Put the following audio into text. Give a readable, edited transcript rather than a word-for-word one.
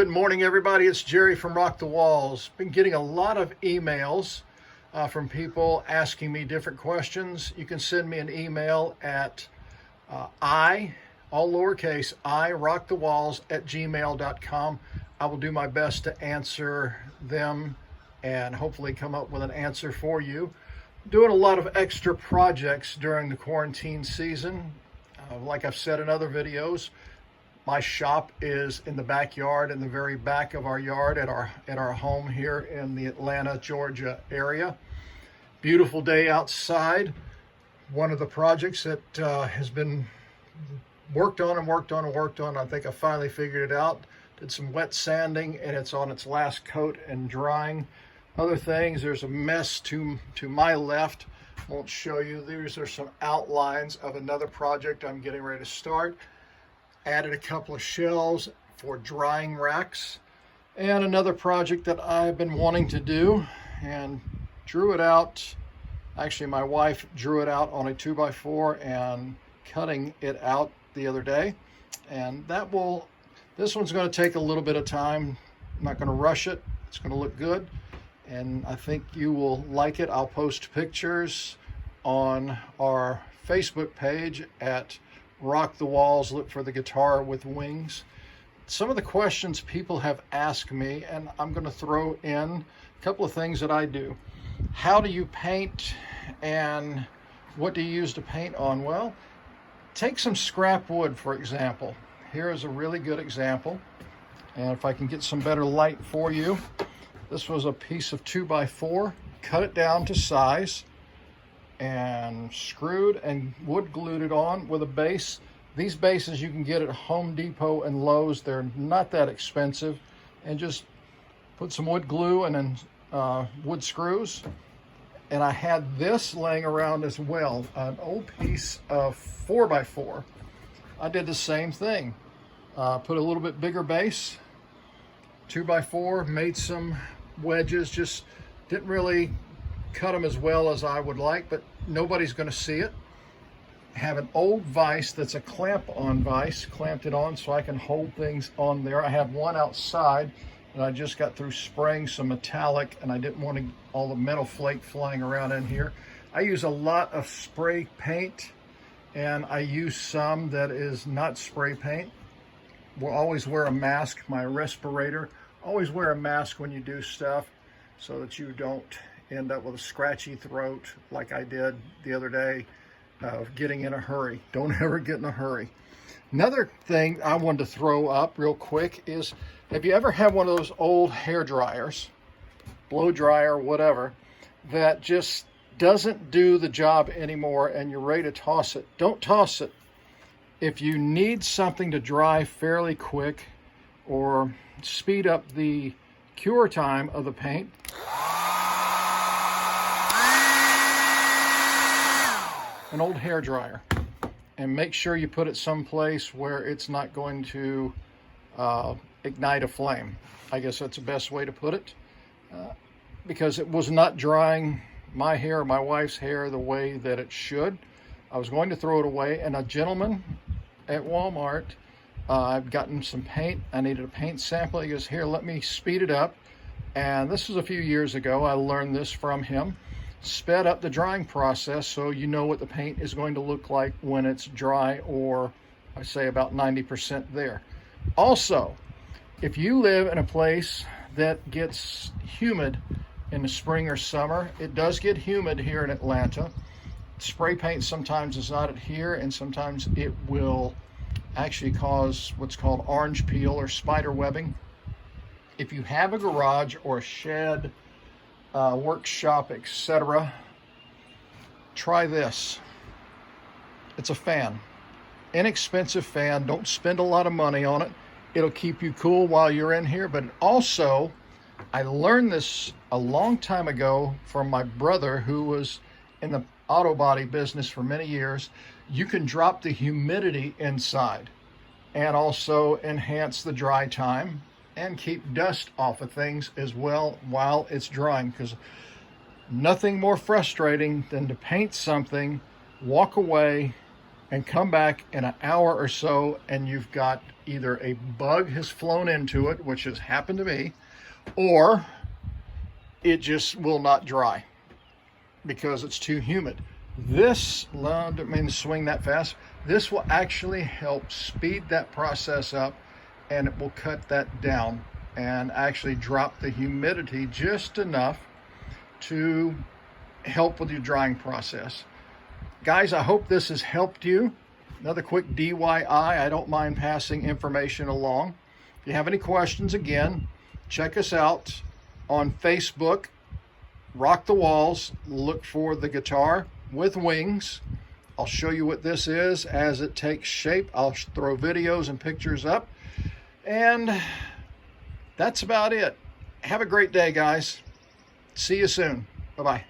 Good morning, everybody. It's Jerry from Rock the Walls. Been getting a lot of emails from people asking me different questions. You can send me an email at all lowercase, rockthewalls@gmail.com. I will do my best to answer them and hopefully come up with an answer for you. Doing a lot of extra projects during the quarantine season. Like I've said in other videos, my shop is in the backyard, in the very back of our yard at our home here in the Atlanta, Georgia area. Beautiful day outside. One of the projects that has been worked on. I think I finally figured it out. Did some wet sanding and it's on its last coat and drying. Other things, there's a mess to my left. Won't show you. These are some outlines of another project I'm getting ready to start. Added a couple of shelves for drying racks, and another project that I've been wanting to do and drew it out. Actually, my wife drew it out on a 2x4 and cutting it out the other day. And this one's going to take a little bit of time. I'm not going to rush it. It's going to look good, and I think you will like it. I'll post pictures on our Facebook page at Rock the Walls. Look for the guitar with wings. Some of the questions people have asked me, and I'm going to throw in a couple of things that I do. How do you paint, and what do you use to paint on? Well, take some scrap wood, for example. Here is a really good example, and if I can get some better light for you, this was a piece of 2x4, cut it down to size, and screwed and wood glued it on with a base. These bases you can get at Home Depot and Lowe's. They're not that expensive. And just put some wood glue and then wood screws. And I had this laying around as well, an old piece of 4x4. I did the same thing. Put a little bit bigger base, 2x4, made some wedges, just didn't really cut them as well as I would like, but nobody's going to see it. Have an old vise that's a clamp-on vise, clamped it on so I can hold things on there. I have one outside, and I just got through spraying some metallic, and I didn't want all the metal flake flying around in here. I use a lot of spray paint, and I use some that is not spray paint. We'll always wear a mask, my respirator. Always wear a mask when you do stuff so that you don't end up with a scratchy throat like I did the other day of getting in a hurry. Don't ever get in a hurry. Another thing I wanted to throw up real quick is, have you ever had one of those old hair dryers, blow dryer, whatever, that just doesn't do the job anymore and you're ready to toss it? Don't toss it. If you need something to dry fairly quick or speed up the cure time of the paint, an old hair dryer, and make sure you put it someplace where it's not going to ignite a flame. I guess that's the best way to put it, because it was not drying my hair, my wife's hair, the way that it should. I was going to throw it away, and a gentleman at Walmart, I've gotten some paint. I needed a paint sample. He goes, here, let me speed it up. And this was a few years ago. I learned this from him. Sped up the drying process so you know what the paint is going to look like when it's dry, or I say about 90% there. Also, if you live in a place that gets humid in the spring or summer, it does get humid here in Atlanta. Spray paint sometimes does not adhere, and sometimes it will actually cause what's called orange peel or spider webbing. If you have a garage or a shed, workshop, etc., try this. It's a fan, inexpensive fan. Don't spend a lot of money on it. It'll keep you cool while you're in here. But also, I learned this a long time ago from my brother, who was in the auto body business for many years. You can drop the humidity inside and also enhance the dry time and keep dust off of things as well while it's drying, because nothing more frustrating than to paint something, walk away, and come back in an hour or so and you've got either a bug has flown into it, which has happened to me, or it just will not dry because it's too humid. This, I didn't mean to swing that fast. This will actually help speed that process up, and it will cut that down and actually drop the humidity just enough to help with your drying process. Guys, I hope this has helped you. Another quick DIY. I don't mind passing information along. If you have any questions, again, check us out on Facebook. Rock the Walls. Look for the guitar with wings. I'll show you what this is as it takes shape. I'll throw videos and pictures up. And that's about it. Have a great day, guys. See you soon. Bye-bye.